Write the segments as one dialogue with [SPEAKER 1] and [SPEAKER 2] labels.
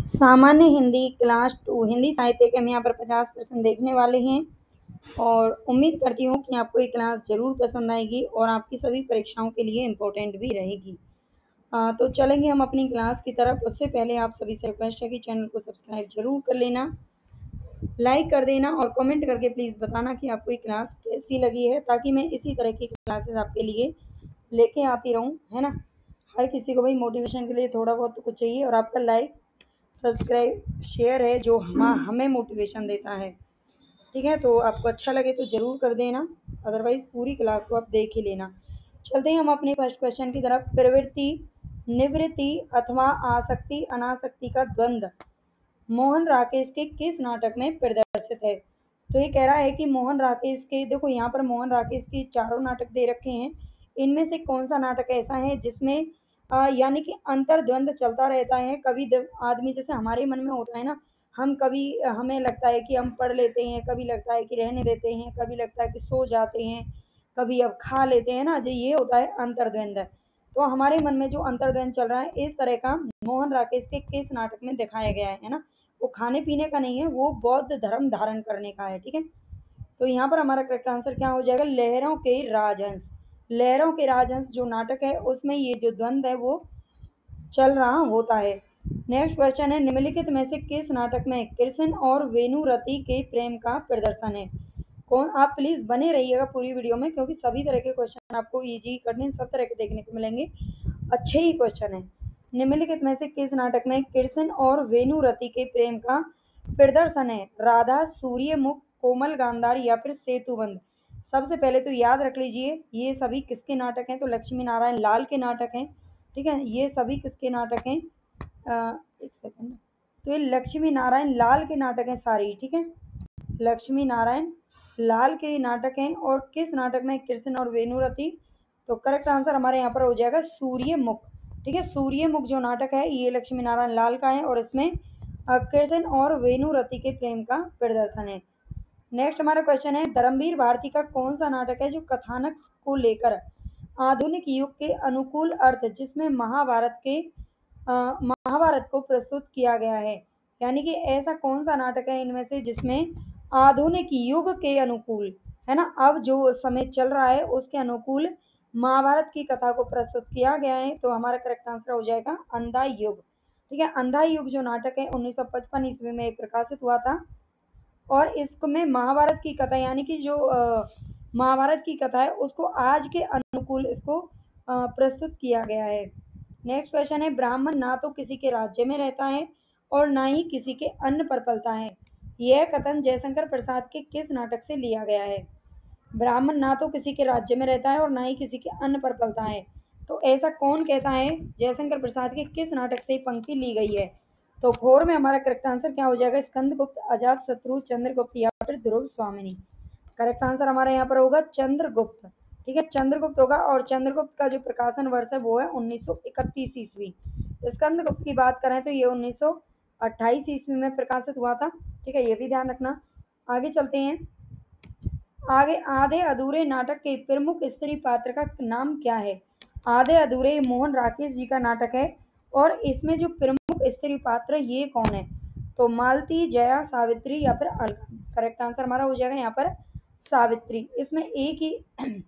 [SPEAKER 1] सामान्य हिंदी क्लास 2 हिंदी साहित्य के हम यहाँ पर 50 प्रश्न देखने वाले हैं और उम्मीद करती हूँ कि आपको ये क्लास ज़रूर पसंद आएगी और आपकी सभी परीक्षाओं के लिए इम्पोर्टेंट भी रहेगी। तो चलेंगे हम अपनी क्लास की तरफ। उससे पहले आप सभी से रिक्वेस्ट है कि चैनल को सब्सक्राइब ज़रूर कर लेना, लाइक कर देना और कमेंट करके प्लीज़ बताना कि आपको ये क्लास कैसी लगी है, ताकि मैं इसी तरह की क्लासेस आपके लिए लेके आती रहूँ, है ना। हर किसी को भाई मोटिवेशन के लिए थोड़ा बहुत तो कुछ चाहिए और आपका लाइक, सब्सक्राइब, शेयर है जो हमें मोटिवेशन देता है। ठीक है, तो आपको अच्छा लगे तो ज़रूर कर देना, अदरवाइज़ पूरी क्लास को आप देख ही लेना। चलते हैं हम अपने फर्स्ट क्वेश्चन की तरफ। प्रवृत्ति, निवृत्ति अथवा आसक्ति अनासक्ति का द्वंद्व मोहन राकेश के किस नाटक में प्रदर्शित है? तो ये कह रहा है कि मोहन राकेश के, देखो यहाँ पर मोहन राकेश के चारों नाटक दे रखे हैं, इनमें से कौन सा नाटक ऐसा है जिसमें यानी कि अंतर्द्वंद चलता रहता है। कभी आदमी जैसे हमारे मन में होता है ना, हम कभी हमें लगता है कि हम पढ़ लेते हैं, कभी लगता है कि रहने देते हैं, कभी लगता है कि सो जाते हैं, कभी अब खा लेते हैं ना, जो ये होता है अंतर्द्वंद। तो हमारे मन में जो अंतर्द्वंद चल रहा है, इस तरह का मोहन राकेश के किस नाटक में दिखाया गया है ना। वो खाने पीने का नहीं है, वो बौद्ध धर्म धारण करने का है। ठीक है, तो यहाँ पर हमारा करेक्ट आंसर क्या हो जाएगा? लहरों के राजहंस। लहरों के राजहंस जो नाटक है उसमें ये जो द्वंद्व है वो चल रहा होता है। नेक्स्ट क्वेश्चन है, निम्नलिखित में से किस नाटक में कृष्ण और वेणुरति के प्रेम का प्रदर्शन है? कौन? आप प्लीज बने रहिएगा पूरी वीडियो में, क्योंकि सभी तरह के क्वेश्चन आपको इजी कठिन सब तरह के देखने को मिलेंगे, अच्छे ही क्वेश्चन है। निम्नलिखित में से किस नाटक में कृष्ण और वेणुरति के प्रेम का प्रदर्शन है? राधा, सूर्यमुख, कोमल गांधार या फिर सेतुबंध? सबसे पहले तो याद रख लीजिए ये सभी किसके नाटक हैं? तो लक्ष्मी नारायण लाल के नाटक हैं। ठीक है, ये सभी किसके नाटक हैं? एक सेकंड, तो ये लक्ष्मी नारायण लाल के नाटक हैं सारे। ठीक है, लक्ष्मी नारायण लाल के नाटक हैं। और किस नाटक में कृष्ण और वेणुरति? तो करेक्ट आंसर हमारे यहाँ पर हो जाएगा सूर्यमुख। ठीक है, सूर्यमुख जो नाटक है ये लक्ष्मी नारायण लाल का है और इसमें कृष्ण और वेणुरति के प्रेम का प्रदर्शन है। नेक्स्ट हमारा क्वेश्चन है, धर्मवीर भारती का कौन सा नाटक है जो कथानक को लेकर आधुनिक युग के अनुकूल अर्थ जिसमें महाभारत को प्रस्तुत किया गया है? यानी कि ऐसा कौन सा नाटक है इनमें से जिसमें आधुनिक युग के अनुकूल, है ना, अब जो समय चल रहा है उसके अनुकूल महाभारत की कथा को प्रस्तुत किया गया है? तो हमारा करेक्ट आंसर हो जाएगा अंधा युग। ठीक है, अंधा युग जो नाटक है 1955 ईस्वी में प्रकाशित हुआ था और इसमें महाभारत की कथा यानी कि जो महाभारत की कथा है उसको आज के अनुकूल इसको प्रस्तुत किया गया है। नेक्स्ट क्वेश्चन है, ब्राह्मण ना तो किसी के राज्य में रहता है और ना ही किसी के अन्न पर पलता है, यह कथन जयशंकर प्रसाद के किस नाटक से लिया गया है? ब्राह्मण ना तो किसी के राज्य में रहता है और ना ही किसी के अन्न पर पलता है, तो ऐसा कौन कहता है? जयशंकर प्रसाद के किस नाटक से पंक्ति ली गई है? तो फोर में हमारा करेक्ट आंसर क्या हो जाएगा? स्कंदगुप्त, अजात शत्रु, चंद्रगुप्त या फिर ध्रुव स्वामिनी? करेक्ट आंसर हमारा यहाँ पर होगा चंद्रगुप्त। ठीक है, चंद्रगुप्त होगा और चंद्रगुप्त का जो प्रकाशन वर्ष है वो है 1931 ईस्वी। स्कंदगुप्त की बात करें तो ये 1928 ईस्वी में प्रकाशित हुआ था। ठीक है, ये भी ध्यान रखना। आगे चलते हैं। आगे, आधे अधूरे नाटक के प्रमुख स्त्री पात्र का नाम क्या है? आधे अधूरे मोहन राकेश जी का नाटक है और इसमें जो प्रमुख स्त्री पात्र ये कौन है? तो मालती, जया, सावित्री या फिर अलका? करेक्ट आंसर हमारा हो जाएगा यहाँ पर सावित्री। इसमें एक ही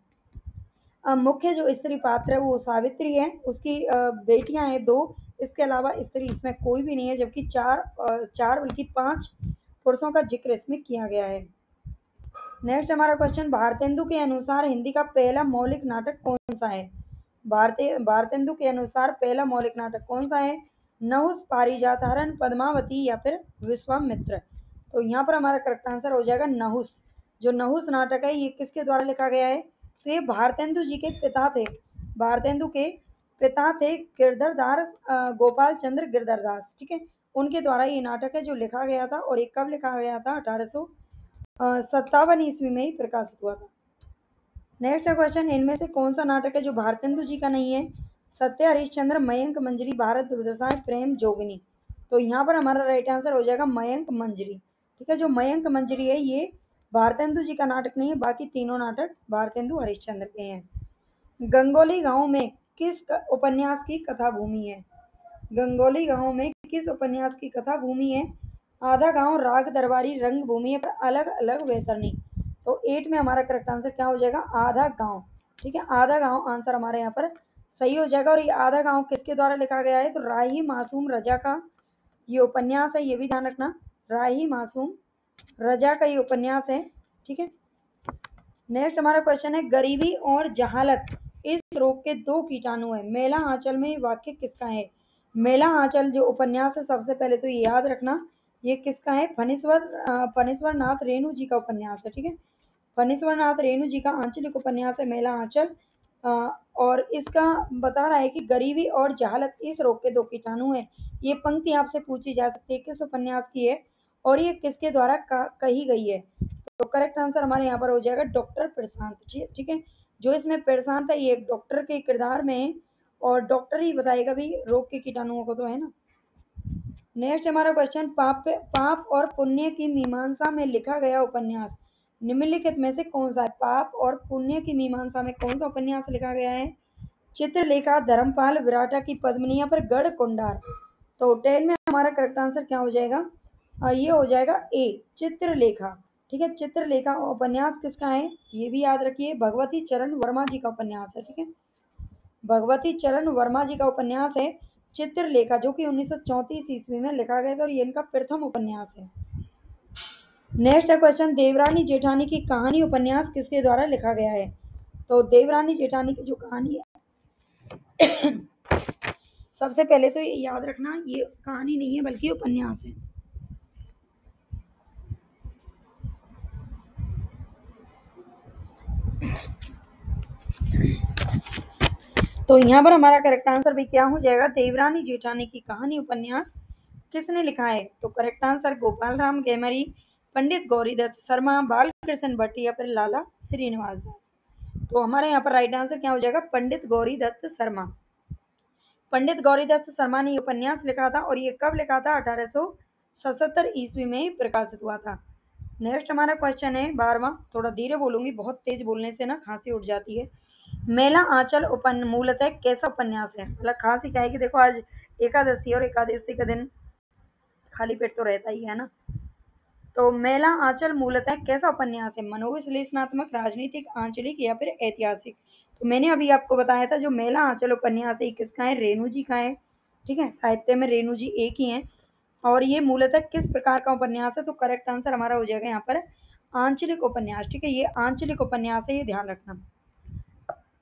[SPEAKER 1] मुख्य जो स्त्री पात्र है वो सावित्री है, उसकी बेटियां हैं दो, इसके अलावा स्त्री इसमें कोई भी नहीं है, जबकि चार बल्कि 5 पुरुषों का जिक्र इसमें किया गया है। नेक्स्ट हमारा क्वेश्चन, भारतेंदु के अनुसार हिंदी का पहला मौलिक नाटक कौन सा है? भारतेंदु के अनुसार पहला मौलिक नाटक कौन सा है? नहुस, पारिजात हरण, पद्मावती या फिर विश्वामित्र? तो यहाँ पर हमारा करेक्ट आंसर हो जाएगा नहुस। जो नहुस नाटक है ये किसके द्वारा लिखा गया है? तो ये भारतेंदु जी के पिता थे, भारतेंदु के पिता थे गिरधरदास, गोपाल चंद्र गिरधरदास। ठीक है, उनके द्वारा ये नाटक है जो लिखा गया था और ये कब लिखा गया था? 1857 ईस्वी में ही प्रकाशित हुआ था। नेक्स्ट क्वेश्चन, इनमें से कौन सा नाटक है जो भारतेंदु जी का नहीं है? सत्य हरिश्चंद्र, मयंक मंजरी, भारत दुर्दशाएं, प्रेम जोगिनी? तो यहाँ पर हमारा राइट आंसर हो जाएगा मयंक मंजरी। ठीक है, जो मयंक मंजरी है ये भारतेंदु जी का नाटक नहीं है, बाकी तीनों नाटक भारतेंदु हरिश्चंद्र के हैं। गंगोली गांव में किस उपन्यास की कथा भूमि है? गंगोली गांव में किस उपन्यास की कथा भूमि है? आधा गांव, राग दरबारी, रंग भूमि पर अलग अलग वैतरणी। तो 8 में हमारा करेक्ट आंसर क्या हो जाएगा? आधा गांव। ठीक है, आधा गांव आंसर हमारे यहाँ पर सही हो जाएगा। और ये आधा गांव किसके द्वारा लिखा गया है? तो राही मासूम रजा का ये उपन्यास है, ये भी ध्यान रखना। राही मासूम रजा का ये उपन्यास है। ठीक है, नेक्स्ट हमारा क्वेश्चन है, गरीबी और जहालत इस रोग के दो कीटाणु है। मेला आंचल में वाक्य किसका है? मेला आंचल जो उपन्यास है, सबसे पहले तो ये याद रखना ये किसका है? फणीश्वर नाथ रेणु जी का उपन्यास है। ठीक है, फणीश्वर नाथ रेणु जी का आंचलिक उपन्यास है मेला आंचल। और इसका बता रहा है कि गरीबी और जहालत इस रोग के दो कीटाणु है। ये पंक्ति आपसे पूछी जा सकती है किस उपन्यास की है और ये किसके द्वारा कही गई है? तो करेक्ट आंसर हमारे यहाँ पर हो जाएगा डॉक्टर प्रशांत। ठीक है, जो इसमें प्रशांत है ये एक डॉक्टर के किरदार में है और डॉक्टर ही बताएगा भी रोग के कीटाणुओं को, तो है ना। नेक्स्ट हमारा क्वेश्चन, पाप और पुण्य की मीमांसा में लिखा गया उपन्यास निम्नलिखित में से कौन सा है? पाप और पुण्य की मीमांसा में कौन सा उपन्यास लिखा गया है? चित्रलेखा, धर्मपाल, विराटा की पद्मिनिया पर गढ़ कुंडार। तो 10 में हमारा करेक्ट आंसर क्या हो जाएगा? ये हो जाएगा ए, चित्रलेखा। ठीक है, चित्रलेखा उपन्यास किसका है? ये भी याद रखिए, भगवती चरण वर्मा जी का उपन्यास है। ठीक है, भगवती चरण वर्मा जी का उपन्यास है चित्रलेखा, जो कि 1934 ईस्वी में लिखा गया था और ये इनका प्रथम उपन्यास है। नेक्स्ट है क्वेश्चन, देवरानी जेठानी की कहानी उपन्यास किसके द्वारा लिखा गया है? तो देवरानी जेठानी की जो कहानी है सबसे पहले तो ये याद रखना ये कहानी नहीं है बल्कि उपन्यास है। तो यहाँ पर हमारा करेक्ट आंसर भी क्या हो जाएगा? देवरानी जेठानी की कहानी उपन्यास किसने लिखा है? तो करेक्ट आंसर गोपाल राम गेमरी, पंडित गौरीदत्त शर्मा, बालकृष्ण भट्ट या फिर लाला श्रीनिवास दास। तो हमारे यहाँ पर राइट आंसर क्या हो जाएगा? पंडित गौरीदत्त शर्मा। पंडित गौरीदत्त शर्मा ने उपन्यास लिखा था और ये कब लिखा था? 1877 ईस्वी में प्रकाशित हुआ था। नेक्स्ट हमारा क्वेश्चन है 12वां, थोड़ा धीरे बोलूंगी, बहुत तेज बोलने से ना खांसी उठ जाती है। मेला आंचल मूलतः कैसा उपन्यास है? मतलब खांसी क्या है कि देखो आज एकादशी और एकादशी का दिन खाली पेट तो रहता ही है ना। तो मेला आंचल मूलतः कैसा उपन्यास है? मनोविश्लेषणात्मक, राजनीतिक, आंचलिक या फिर ऐतिहासिक? तो मैंने अभी आपको बताया था जो मेला आंचल उपन्यास है किसका है? रेणु जी का है। ठीक है, साहित्य में रेणु जी एक ही हैं और ये मूलतः किस प्रकार का उपन्यास है? तो करेक्ट आंसर हमारा हो जाएगा यहाँ पर आंचलिक उपन्यास। ठीक है, ये आंचलिक उपन्यास है, ये ध्यान रखना।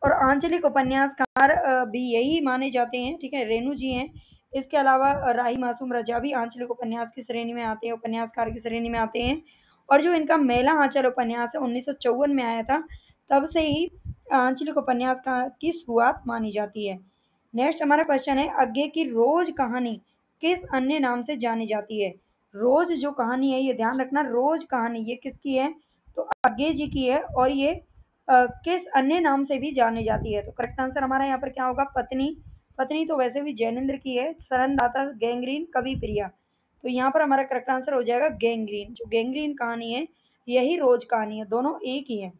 [SPEAKER 1] और आंचलिक उपन्यासकार भी यही माने जाते हैं। ठीक है, रेणु जी हैं। इसके अलावा राही मासूम रजा भी आंचलिक उपन्यास की श्रेणी में आते हैं, उपन्यासकार की श्रेणी में आते हैं। और जो इनका मेला आंचल उपन्यास है 1954 में आया था, तब से ही आंचलिक उपन्यास की शुरुआत मानी जाती है। नेक्स्ट हमारा क्वेश्चन है, अज्ञे की रोज कहानी किस अन्य नाम से जानी जाती है? रोज जो कहानी है ये ध्यान रखना, रोज कहानी ये किसकी है? तो अज्ञे जी की है और ये किस अन्य नाम से भी जानी जाती है? तो करेक्ट आंसर हमारा यहाँ पर क्या होगा? पत्नी। पत्नी तो वैसे भी जैनेन्द्र की है। शरणदाता, गैंग्रीन, कवि प्रिया। तो यहाँ पर हमारा करेक्ट आंसर हो जाएगा गैंग्रीन। जो गैंग्रीन कहानी है यही रोज कहानी है, दोनों एक ही है।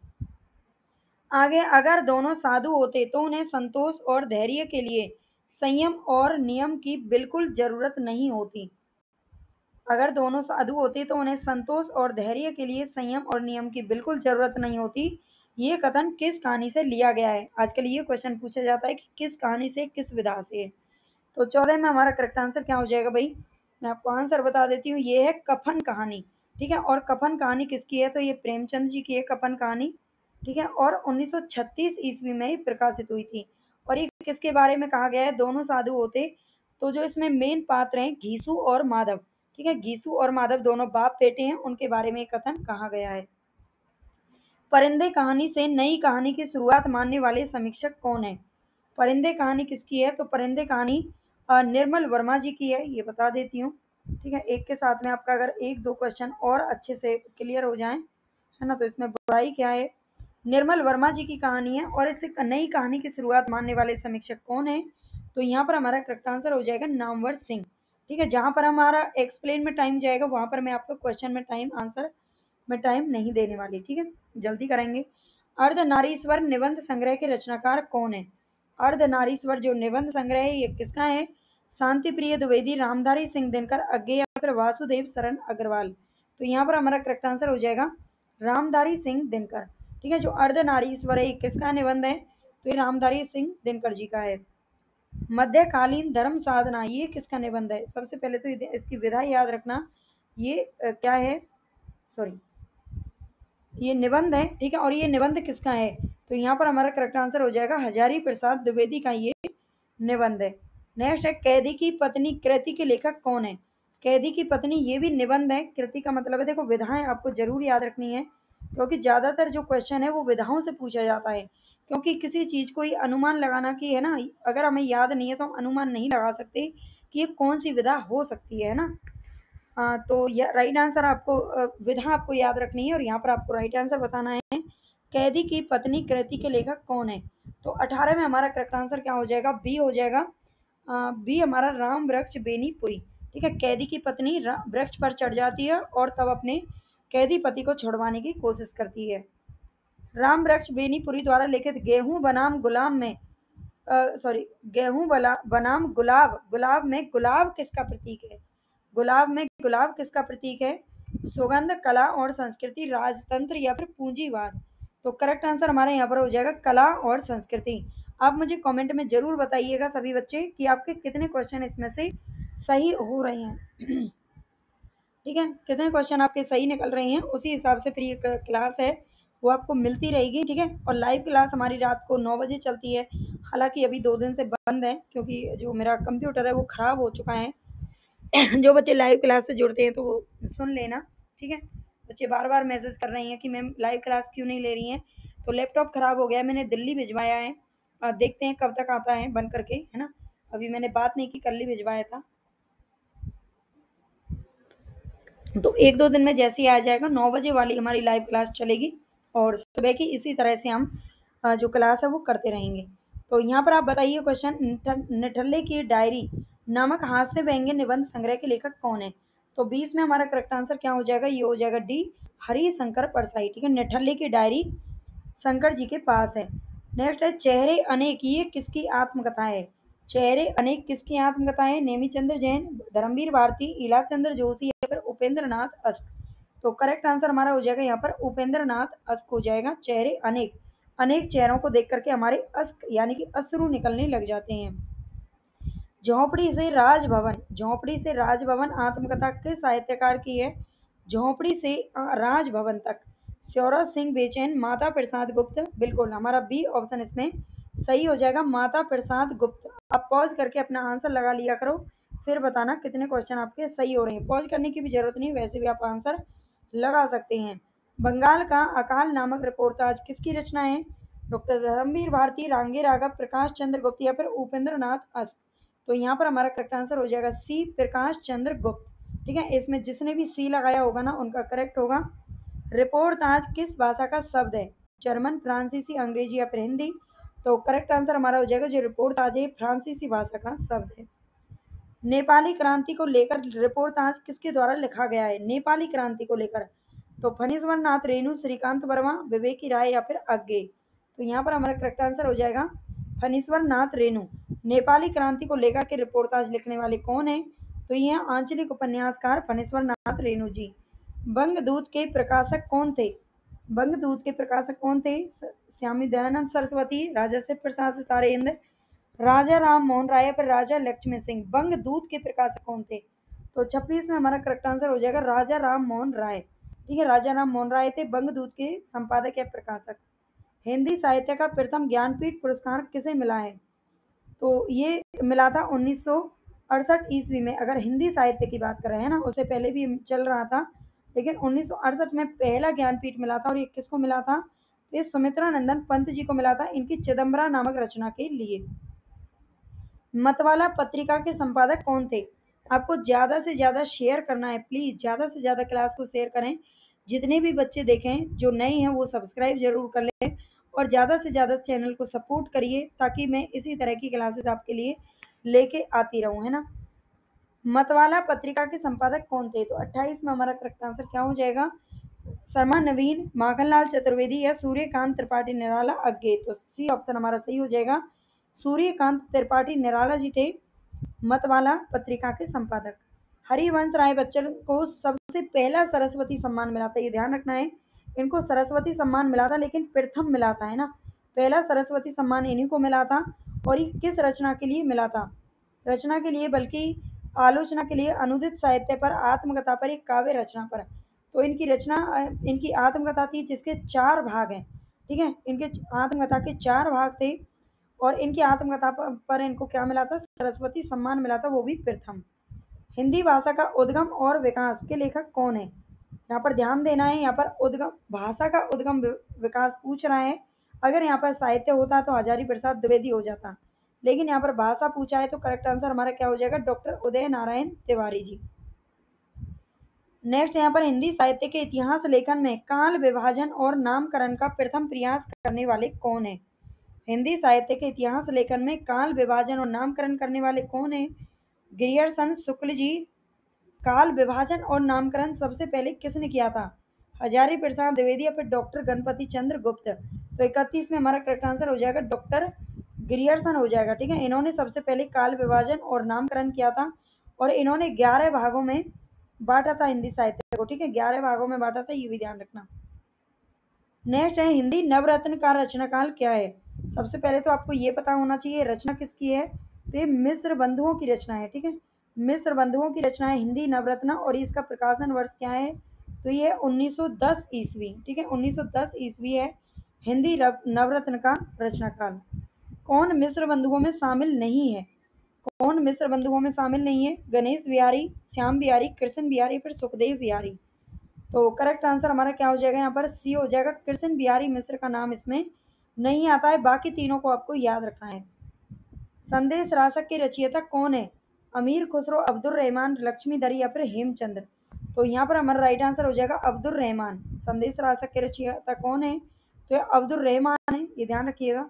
[SPEAKER 1] आगे, अगर दोनों साधु होते तो उन्हें संतोष और धैर्य के लिए संयम और नियम की बिल्कुल जरूरत नहीं होती। अगर दोनों साधु होते तो उन्हें संतोष और धैर्य के लिए संयम और नियम की बिल्कुल जरूरत नहीं होती। ये कथन किस कहानी से लिया गया है? आजकल ये क्वेश्चन पूछा जाता है कि किस कहानी से, किस विधा से है। तो 14 में हमारा करेक्ट आंसर क्या हो जाएगा भाई? मैं आपको आंसर बता देती हूँ, ये है कफन कहानी। ठीक है, और कफन कहानी किसकी है? तो ये प्रेमचंद जी की है कफन कहानी। ठीक है, और 1936 ईस्वी में ही प्रकाशित हुई थी। और ये किसके बारे में कहा गया है? दोनों साधु होते तो जो इसमें मेन पात्र हैं घीसू और माधव। ठीक है, घीसू और माधव दोनों बाप बेटे हैं, उनके बारे में कथन कहा गया है। परिंदे कहानी से नई कहानी की शुरुआत मानने वाले समीक्षक कौन है? परिंदे कहानी किसकी है? तो परिंदे कहानी निर्मल वर्मा जी की है, ये बता देती हूँ। ठीक है, एक के साथ में आपका अगर एक दो क्वेश्चन और अच्छे से क्लियर हो जाएं, है ना, तो इसमें बुराई क्या है। निर्मल वर्मा जी की कहानी है और इस नई कहानी की शुरुआत मानने वाले समीक्षक कौन है? तो यहाँ पर हमारा करेक्ट आंसर हो जाएगा नामवर सिंह। ठीक है, जहां पर हमारा एक्सप्लेन में टाइम जाएगा वहां पर मैं आपको क्वेश्चन में टाइम आंसर में टाइम नहीं देने वाली। ठीक है, जल्दी करेंगे। अर्धनारीश्वर निबंध संग्रह के रचनाकार कौन है? अर्धनारीश्वर जो निबंध संग्रह है ये किसका है? शांति प्रिय द्विवेदी, रामधारी सिंह दिनकर, अज्ञे या फिर वासुदेव शरण अग्रवाल। तो यहाँ पर हमारा करेक्ट आंसर हो जाएगा रामधारी सिंह दिनकर। ठीक है, जो अर्धनारीश्वर है किसका निबंध है? तो ये रामधारी सिंह दिनकर जी का है। मध्यकालीन धर्म साधना, ये किसका निबंध है? सबसे पहले तो इसकी विधा याद रखना, ये क्या है, सॉरी ये निबंध है। ठीक है, और ये निबंध किसका है? तो यहाँ पर हमारा करेक्ट आंसर हो जाएगा हजारी प्रसाद द्विवेदी का ये निबंध है। नेक्स्ट है कैदी की पत्नी, कृति के लेखक कौन है? कैदी की पत्नी ये भी निबंध है। कृति का मतलब है, देखो विधाएं आपको जरूर याद रखनी है, क्योंकि ज्यादातर जो क्वेश्चन है वो विधाओं से पूछा जाता है। क्योंकि किसी चीज को ही अनुमान लगाना की है ना, अगर हमें याद नहीं है तो हम अनुमान नहीं लगा सकते कि ये कौन सी विधा हो सकती है ना। तो यह राइट आंसर आपको विधा आपको याद रखनी है, और यहाँ पर आपको राइट आंसर बताना है कैदी की पत्नी कृति के लेखक कौन है? तो 18 में हमारा करेक्ट आंसर क्या हो जाएगा? बी हो जाएगा। बी हमारा राम वृक्ष बेनीपुरी। ठीक है, कैदी की पत्नी वृक्ष पर चढ़ जाती है और तब अपने कैदी पति को छुड़वाने की कोशिश करती है। राम वृक्ष बेनीपुरी द्वारा लिखित गेहूं बनाम गुलाम में सॉरी गेहूं बनाम गुलाब, गुलाब में गुलाब किसका प्रतीक है? गुलाब में गुलाब किसका प्रतीक है? सुगंध, कला और संस्कृति, राजतंत्र या फिर पूंजीवाद। तो करेक्ट आंसर हमारे यहाँ पर हो जाएगा कला और संस्कृति। आप मुझे कमेंट में जरूर बताइएगा सभी बच्चे कि आपके कितने क्वेश्चन इसमें से सही हो रहे हैं। ठीक है, कितने क्वेश्चन आपके सही निकल रहे हैं, उसी हिसाब से फिर ये क्लास है वो आपको मिलती रहेगी। ठीक है, और लाइव क्लास हमारी रात को 9 बजे चलती है। हालांकि अभी 2 दिन से बंद है, क्योंकि जो मेरा कंप्यूटर है वो ख़राब हो चुका है। जो बच्चे लाइव क्लास से जुड़ते हैं तो वो सुन लेना। ठीक है, बच्चे बार बार मैसेज कर रहे हैं कि मैम लाइव क्लास क्यों नहीं ले रही हैं। तो लैपटॉप ख़राब हो गया है, मैंने दिल्ली भिजवाया है, देखते हैं कब तक आता है बन करके, है ना। अभी मैंने बात नहीं की, कल ही भिजवाया था। तो 1-2 दिन में जैसे ही आ जाएगा 9 बजे वाली हमारी लाइव क्लास चलेगी, और सुबह की इसी तरह से हम जो क्लास है वो करते रहेंगे। तो यहाँ पर आप बताइए क्वेश्चन, निठल्ले की डायरी नामक हास्य व्यंग्य निबंध संग्रह के लेखक कौन है? तो 20 में हमारा करेक्ट आंसर क्या हो जाएगा? ये हो जाएगा डी हरिशंकर परसाई। ठीक है, निठल्ले की डायरी शंकर जी के पास है। नेक्स्ट है चेहरे अनेक, ये किसकी आत्मकथा है? चेहरे अनेक किसकी आत्मकथा है? नेमीचंद्र जैन, धर्मवीर भारती, इला चंद्र जोशी या फिर उपेंद्र नाथ अस्क। तो करेक्ट आंसर हमारा हो जाएगा यहाँ पर उपेंद्र नाथ अस्क हो जाएगा। चेहरे अनेक, अनेक चेहरों को देख करके हमारे अस्क यानी कि अश्रु निकलने लग जाते हैं। झोंपड़ी से राजभवन, झोंपड़ी से राजभवन आत्मकथा किस साहित्यकार की है? झोंपड़ी से राजभवन तक, सौरभ सिंह बेचैन, माता प्रसाद गुप्त। बिल्कुल हमारा बी ऑप्शन इसमें सही हो जाएगा, माता प्रसाद गुप्त। आप पॉज करके अपना आंसर लगा लिया करो, फिर बताना कितने क्वेश्चन आपके सही हो रहे हैं। पॉज करने की भी जरूरत नहीं, वैसे भी आप आंसर लगा सकते हैं। बंगाल का अकाल नामक रिपोर्टाज किसकी रचना है? डॉक्टर धर्मवीर भारती, रांगे राघव, प्रकाश चंद्र गुप्त या फिर उपेंद्र नाथ अस्क। तो यहाँ पर हमारा करेक्ट आंसर हो जाएगा सी प्रकाश चंद्र गुप्त। ठीक है, इसमें जिसने भी सी लगाया होगा ना उनका करेक्ट होगा। रिपोर्टाज किस भाषा का शब्द है? जर्मन, फ्रांसीसी, अंग्रेजी या फिर हिंदी। तो करेक्ट आंसर हमारा हो जाएगा जो रिपोर्टाज है फ्रांसीसी भाषा का शब्द है। नेपाली क्रांति को लेकर रिपोर्टाज किसके द्वारा लिखा गया है? नेपाली क्रांति को लेकर, तो फणीश्वर नाथ रेणु, श्रीकांत वर्मा, विवेकी राय या फिर अज्ञे। तो यहाँ पर हमारा करेक्ट आंसर हो जाएगा फणीश्वर नाथ रेणु। नेपाली क्रांति को लेकर के रिपोर्टाज लिखने वाले कौन है? तो ये आंचलिक उपन्यासकार फणीश्वर नाथ रेणु जी। बंगदूत के प्रकाशक कौन थे? बंगदूत के प्रकाशक कौन थे? स्वामी दयानंद सरस्वती, राजर्षि प्रसाद सितारेंद्र, राजा राम मोहन राय पर राजा लक्ष्मण सिंह। बंगदूत के प्रकाशक कौन थे? तो 26 में हमारा करेक्ट आंसर हो जाएगा राजा राम मोहन राय। ठीक है, राजा राम मोहन राय थे बंगदूत के संपादक या प्रकाशक। हिंदी साहित्य का प्रथम ज्ञानपीठ पुरस्कार किसे मिला है? तो ये मिला था 1968 ईस्वी में। अगर हिंदी साहित्य की बात कर रहे हैं ना, उससे पहले भी चल रहा था, लेकिन 1968 में पहला ज्ञानपीठ मिला था। और ये किसको मिला था? ये सुमित्रा नंदन पंत जी को मिला था, इनकी चिदम्बरा नामक रचना के लिए। मतवाला पत्रिका के संपादक कौन थे? आपको ज़्यादा से ज़्यादा शेयर करना है, प्लीज़ ज़्यादा से ज़्यादा क्लास को शेयर करें। जितने भी बच्चे देखें, जो नए हैं वो सब्सक्राइब जरूर कर लें, और ज़्यादा से ज़्यादा चैनल को सपोर्ट करिए, ताकि मैं इसी तरह की क्लासेस आपके लिए लेके आती रहूँ, है ना। मतवाला पत्रिका के संपादक कौन थे? तो 28 में हमारा करेक्ट आंसर क्या हो जाएगा? शर्मा नवीन, माखनलाल चतुर्वेदी या सूर्यकांत त्रिपाठी निराला अज्ञे। तो सी ऑप्शन हमारा सही हो जाएगा, सूर्यकांत त्रिपाठी निराला जी थे मतवाला पत्रिका के संपादक। हरिवंश राय बच्चन को सबसे पहला सरस्वती सम्मान मिला था, ये ध्यान रखना है। इनको सरस्वती सम्मान मिला था, लेकिन प्रथम मिला था, है ना। पहला सरस्वती सम्मान इन्हीं को मिला था। और ये किस रचना के लिए मिला था? रचना के लिए, बल्कि आलोचना के लिए, अनुदित साहित्य पर, आत्मकथा पर, एक काव्य रचना पर। तो इनकी रचना, इनकी आत्मकथा थी जिसके 4 भाग हैं, ठीक है। इनके आत्मकथा के 4 भाग थे। और इनकी आत्मकथा पर इनको क्या मिला था? सरस्वती सम्मान मिला था, वो भी प्रथम। हिंदी भाषा का उद्गम और विकास के लेखक कौन है? यहाँ पर ध्यान देना है। यहाँ पर उद्गम, भाषा का उद्गम विकास पूछ रहा है। अगर यहाँ पर साहित्य होता तो हजारी प्रसाद द्विवेदी हो जाता, लेकिन यहाँ पर भाषा पूछा है, तो करेक्ट आंसर हमारा क्या हो जाएगा? डॉक्टर उदय नारायण तिवारी जी। नेक्स्ट, यहाँ पर हिंदी साहित्य के इतिहास लेखन में काल विभाजन और नामकरण का प्रथम प्रयास करने वाले कौन है? हिंदी साहित्य के इतिहास लेखन में काल विभाजन और नामकरण करने वाले कौन है? ग्रियर्सन शुक्ल जी। काल विभाजन और नामकरण सबसे पहले किसने किया था? हजारी प्रसाद द्विवेदी या फिर डॉक्टर गणपति चंद्र गुप्त? तो 31 में हमारा करेक्ट आंसर हो जाएगा डॉक्टर ग्रियर्सन हो जाएगा, ठीक है। इन्होंने सबसे पहले काल विभाजन और नामकरण किया था, और इन्होंने 11 भागों में बांटा था हिंदी साहित्य को, ठीक है। 11 भागों में बांटा था, ये भी ध्यान रखना। नेक्स्ट है, हिंदी नवरत्न का रचनाकाल क्या है? सबसे पहले तो आपको ये पता होना चाहिए रचना किसकी है। तो ये मिस्र बंधुओं की रचना है, ठीक है। मिस्र बंधुओं की रचना है हिंदी नवरत्न, और इसका प्रकाशन वर्ष क्या है? तो ये 1910 ईस्वी, ठीक है। 1910 ईस्वी है हिंदी नवरत्न का रचनाकाल। कौन मिस्र बंधुओं में शामिल नहीं है? कौन मिस्र बंधुओं में शामिल नहीं है? गणेश बिहारी, श्याम बिहारी, कृष्ण बिहारी, फिर सुखदेव बिहारी। तो करेक्ट आंसर हमारा क्या हो जाएगा? यहाँ पर सी हो जाएगा। कृष्ण बिहारी मिश्र का नाम इसमें नहीं आता है, बाकी तीनों को आपको याद रखना है। संदेश रासक के रचयिता कौन है? अमीर खुसरो, अब्दुल रहमान, लक्ष्मीधरी या फिर हेमचंद्र? तो यहाँ पर हमारा राइट आंसर हो जाएगा अब्दुल रहमान। संदेश रासक के रचयिता कौन है? तो अब्दुल रहमान है, ये ध्यान रखिएगा।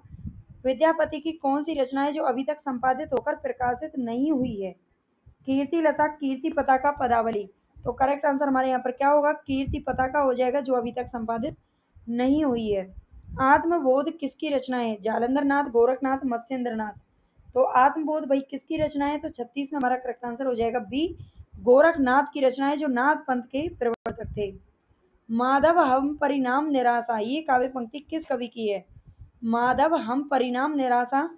[SPEAKER 1] विद्यापति की कौन सी रचना है जो अभी तक संपादित होकर प्रकाशित नहीं हुई है? कीर्ति लता, कीर्ति पताका, पदावली। तो करेक्ट आंसर हमारे यहाँ पर क्या होगा? कीर्ति पताका हो जाएगा, जो अभी तक संपादित नहीं हुई है। आत्मबोध किसकी रचना है? जालंधर नाथ, गोरखनाथ, मत्स्येंद्र नाथ? तो आत्मबोध भाई किसकी रचना है? तो 36 में हमारा करेक्ट आंसर हो जाएगा बी, गोरखनाथ की रचना है, जो नाथ पंथ के प्रवर्तक थे। माधव हम परिणाम निराशा, ये काव्य पंक्ति किस कवि की है? माधव हम परिणाम निराशा,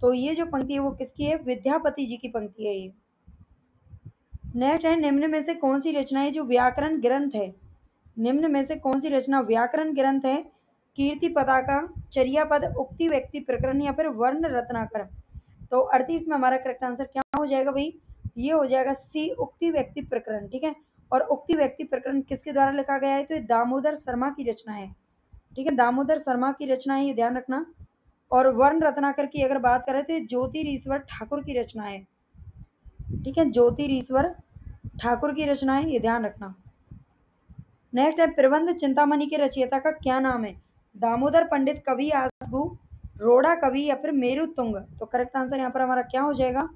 [SPEAKER 1] तो ये जो पंक्ति है वो किसकी है? विद्यापति जी की पंक्ति है ये। नेक्स्ट है, निम्न में से कौन सी रचना है जो व्याकरण ग्रंथ है? निम्न में से कौन सी रचना व्याकरण ग्रंथ है? कीर्ति पताका, चर्यापद, उक्ति व्यक्ति प्रकरण या फिर वर्ण रत्नाकर? तो 38 में हमारा करेक्ट आंसर क्या हो जाएगा भाई? ये हो जाएगा सी, उक्ति व्यक्ति प्रकरण, ठीक है। और उक्ति व्यक्ति प्रकरण किसके द्वारा लिखा गया है? तो ये दामोदर शर्मा की रचना है, ठीक है। दामोदर शर्मा की रचना है, ये ध्यान रखना। और वर्ण रत्नाकर की अगर बात करें तो ये ज्योतिरीश्वर ठाकुर की रचना है, ठीक है। ज्योतिरीश्वर ठाकुर की रचना है, ये ध्यान रखना। नेक्स्ट है, प्रबंध चिंतामणि के रचयिता का क्या नाम है? दामोदर पंडित, कवि आसगु, रोड़ा कवि या फिर मेरु तुंग? तो करेक्ट आंसर यहाँ पर हमारा क्या हो जाएगा?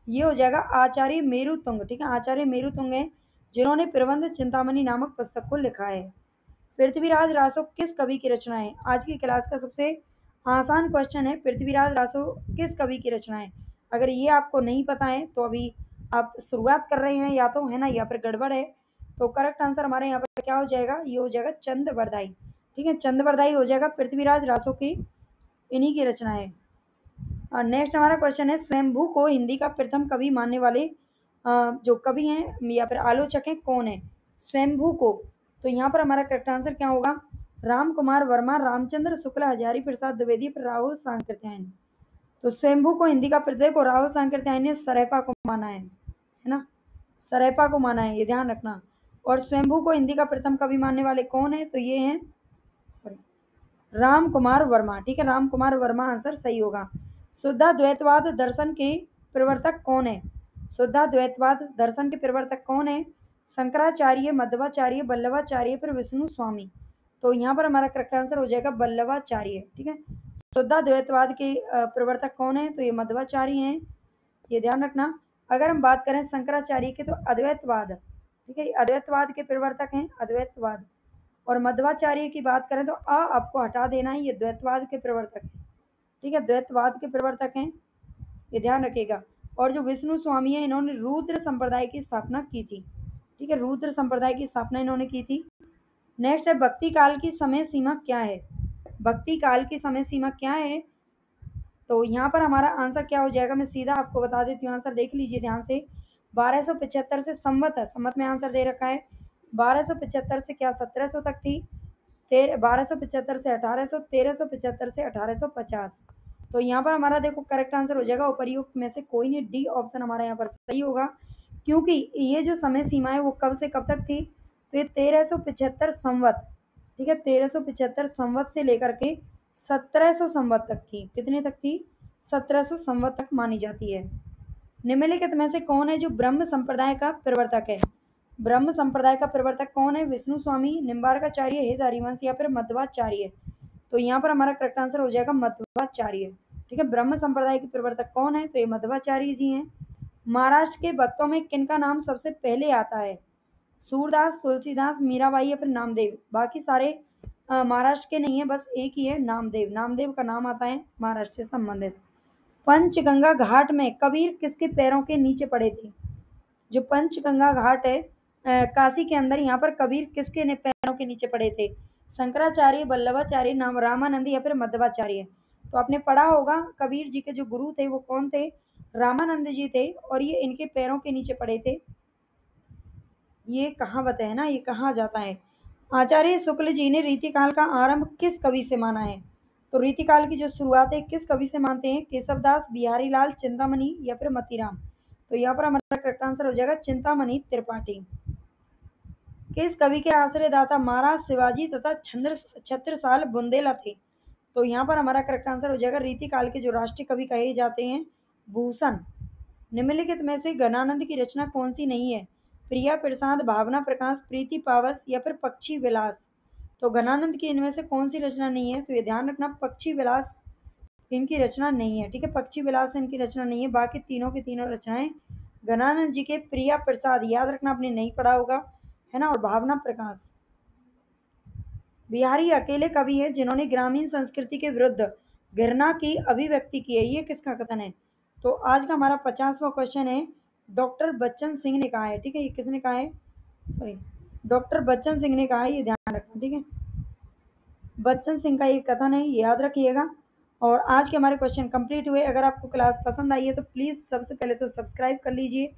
[SPEAKER 1] ये हो जाएगा आचार्य मेरु तुंग, ठीक है। आचार्य मेरु तुंग है जिन्होंने प्रबंध चिंतामणि नामक पुस्तक को लिखा है। पृथ्वीराज रासो किस कवि की रचना है? आज की क्लास का सबसे आसान क्वेश्चन है, पृथ्वीराज रासो किस कवि की रचना है? अगर ये आपको नहीं पता है तो अभी आप शुरुआत कर रहे हैं या तो, है ना, या फिर गड़बड़ है। तो करेक्ट आंसर हमारे यहाँ पर क्या हो जाएगा? ये हो जाएगा चंदवरदाई, ठीक है। चंदवरदाई हो जाएगा, पृथ्वीराज रासो की इन्हीं की रचना है। नेक्स्ट हमारा क्वेश्चन है, स्वयंभू को हिंदी का प्रथम कवि मानने वाले जो कवि हैं या फिर आलोचक हैं कौन है? स्वयंभू को, तो यहाँ पर हमारा करेक्ट आंसर क्या होगा? राम कुमार वर्मा, रामचंद्र शुक्ला, हजारी प्रसाद द्विवेदी, फिर राहुल सांकृत्यायन? तो स्वयंभू को हिंदी का प्रत्यय को राहुल सांकृत्यायन ने सरेपा को माना है ना। सरेपा को माना है, ये ध्यान रखना। और स्वयंभू को हिंदी का प्रथम कवि मानने वाले कौन है? तो ये हैं, सॉरी, राम कुमार वर्मा, ठीक है। राम कुमार वर्मा आंसर सही होगा। शुद्धाद्वैतवाद दर्शन के प्रवर्तक कौन है? शुद्धाद्वैतवाद दर्शन के प्रवर्तक कौन है? शंकराचार्य, मध्वाचार्य, बल्लभाचार्य, फिर विष्णु स्वामी? तो यहाँ पर हमारा करेक्ट आंसर हो जाएगा बल्लभाचार्य, ठीक है। शुद्धाद्वैतवाद के प्रवर्तक कौन है? तो ये मध्वाचार्य हैं, ये ध्यान रखना। अगर हम बात करें शंकराचार्य की, तो अद्वैतवाद, ठीक है, अद्वैतवाद के प्रवर्तक हैं, अद्वैतवाद। और मध्वाचार्य की बात करें तो आपको हटा देना है, ये द्वैतवाद के प्रवर्तक हैं, ठीक है, द्वैतवाद के प्रवर्तक हैं, ये ध्यान रखिएगा। और जो विष्णु स्वामी है इन्होंने रुद्र संप्रदाय की स्थापना की थी। ठीक है, रुद्र संप्रदाय की स्थापना इन्होंने की थी। नेक्स्ट है भक्ति काल की समय सीमा क्या है? भक्ति काल की समय सीमा क्या है? तो यहाँ पर हमारा आंसर क्या हो जाएगा, मैं सीधा आपको बता देती हूँ, आंसर देख लीजिए ध्यान से। 1275 से संवत है, संवत में आंसर दे रखा है। 1275 से क्या 1700 तक थी, 1275 से 1800, 1375 से 1850। तो यहाँ पर हमारा देखो करेक्ट आंसर हो जाएगा उपर्युक्त में से कोई नहीं, डी ऑप्शन हमारा यहाँ पर सही होगा, क्योंकि ये जो समय सीमा है वो कब से कब तक थी, तो ये 1375 संवत, ठीक है, 1375 संवत से लेकर के 1700 संवत तक थी। कितने तक थी? 1700 संवत तक मानी जाती है। निम्नलिखित में से कौन है जो ब्रह्म संप्रदाय का प्रवर्तक है? ब्रह्म संप्रदाय का प्रवर्तक कौन है? विष्णु स्वामी, निम्बार्काचार्य, हेद हरिवंश या फिर मध्वाचार्य। तो यहाँ पर हमारा करेक्ट आंसर हो जाएगा मध्वाचार्य। ठीक है, ब्रह्म संप्रदाय के प्रवर्तक कौन है? तो ये मध्वाचार्य जी हैं। महाराष्ट्र के भक्तों में किनका नाम सबसे पहले आता है? सूरदास, तुलसीदास, मीराबाई या फिर नामदेव। बाकी सारे महाराष्ट्र के नहीं है, बस एक ही है नामदेव। नामदेव का नाम आता है महाराष्ट्र से संबंधित। पंचगंगा घाट में कबीर किसके पैरों के नीचे पड़े थे? जो पंचगंगा घाट है काशी के अंदर, यहाँ पर कबीर किसके पैरों के नीचे पड़े थे? शंकराचार्य, वल्लभाचार्य, नाम रामानंद या फिर मध्वाचार्य। तो आपने पढ़ा होगा कबीर जी के जो गुरु थे वो कौन थे? रामानंद जी थे, और ये इनके पैरों के नीचे पड़े थे। ये कहावत है ना, ये कहा जाता है। आचार्य शुक्ल जी ने रीतिकाल का आरंभ किस कवि से माना है? तो रीतिकाल की जो शुरुआत है किस कवि से मानते हैं? केशवदास, बिहारी लाल, चिंतामणि या फिर मतीराम। तो यहाँ पर हमारा करेक्ट आंसर हो जाएगा चिंतामणि त्रिपाठी। किस कवि के आश्रयदाता महाराज शिवाजी तथा छत्रसाल बुंदेला थे? तो यहाँ पर हमारा करेक्ट आंसर हो जाएगा रीतिकाल के जो राष्ट्रीय कवि कहे जाते हैं भूषण। निम्नलिखित में से घनानंद की रचना कौन सी नहीं है? प्रिया प्रसाद, भावना प्रकाश, प्रीति पावस या फिर पक्षी विलास। तो घनानंद की इनमें से कौन सी रचना नहीं है? तो ये ध्यान रखना पक्षी विलास इनकी रचना नहीं है। ठीक है, पक्षी विलास इनकी रचना नहीं है, बाकी तीनों की तीनों रचनाएं घनानंद जी के। प्रिया प्रसाद याद रखना, आपने नहीं पढ़ा होगा है ना, और भावना प्रकाश। बिहारी अकेले कवि है जिन्होंने ग्रामीण संस्कृति के विरुद्ध घृणा की अभिव्यक्ति की है, ये किसका कथन है? तो आज का हमारा 50वां क्वेश्चन है, डॉक्टर बच्चन सिंह ने कहा है। ठीक है, ये किसने कहा है? सॉरी, डॉक्टर बच्चन सिंह ने कहा है, ये ध्यान रखना। ठीक है, बच्चन सिंह का ये कथन है, ये याद रखिएगा। और आज के हमारे क्वेश्चन कंप्लीट हुए। अगर आपको क्लास पसंद आई है तो प्लीज़ सबसे पहले तो सब्सक्राइब कर लीजिए,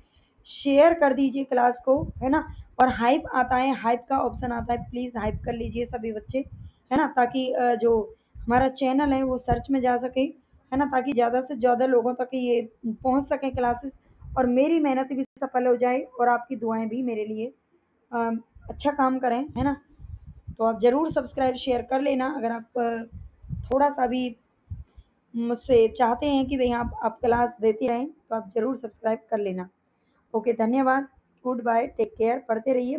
[SPEAKER 1] शेयर कर दीजिए क्लास को, है ना। और हाइप आता है, हाइप का ऑप्शन आता है, प्लीज़ हाइप कर लीजिए सभी बच्चे, है ना, ताकि जो हमारा चैनल है वो सर्च में जा सके, है ना, ताकि ज़्यादा से ज़्यादा लोगों तक ये पहुंच सकें क्लासेस, और मेरी मेहनत भी सफल हो जाए और आपकी दुआएं भी मेरे लिए अच्छा काम करें, है ना। तो आप ज़रूर सब्सक्राइब शेयर कर लेना। अगर आप थोड़ा सा भी मुझसे चाहते हैं कि भई आप क्लास देते रहें तो आप ज़रूर सब्सक्राइब कर लेना। ओके, धन्यवाद, गुड बाय, टेक केयर, पढ़ते रहिए।